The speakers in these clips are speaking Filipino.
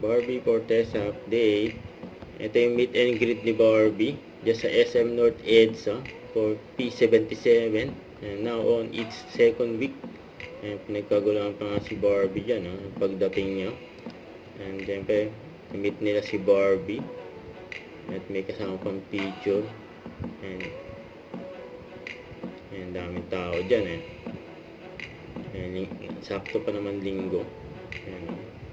Barbie Fortesa update. Ito yung meet and greet ni Barbie just sa SM North EDSA for P77 and now on its second week. And pinagkagulangan pa nga si Barbie dyan, pagdating niya. And siyempre meet nila si Barbie at may kasama pang picture and daming tao dyan and sakto pa naman linggo.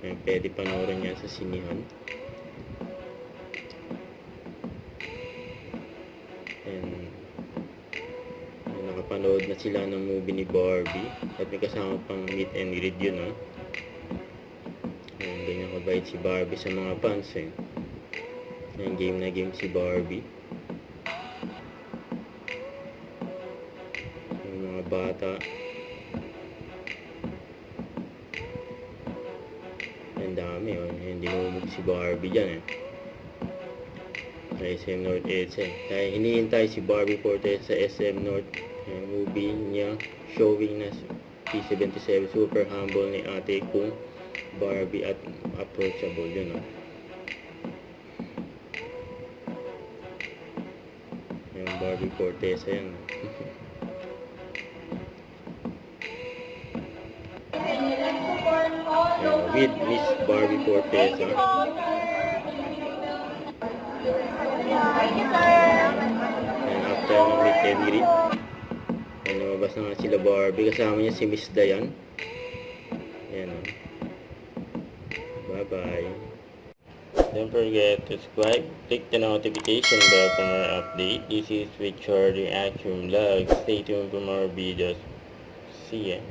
And pwede panoorin yan sa sinihan. And nakapanood na sila ng movie ni Barbie at may kasama pang meet and greet yun, and ganyan kabait si Barbie sa mga fans and game na game si Barbie. Yung mga bata ang dami, hindi humog si Barbie dyan sa SM North EDSA. Kaya hinihintay si Barbie Fortesa sa SM North. Yung movie niya showing na P77 super humble ni ate kung Barbie at approachable yun, yung Barbie Fortesa yan. With Miss Barbie Fortesa. And after ng meet and greet, and lumabas na nga sila Barbie, kasama niya si Miss Dayan. Ayan, bye bye. Don't forget to subscribe, click the notification bell for more update. This is Richard Reaction Vlog. Stay tuned for more videos. See ya.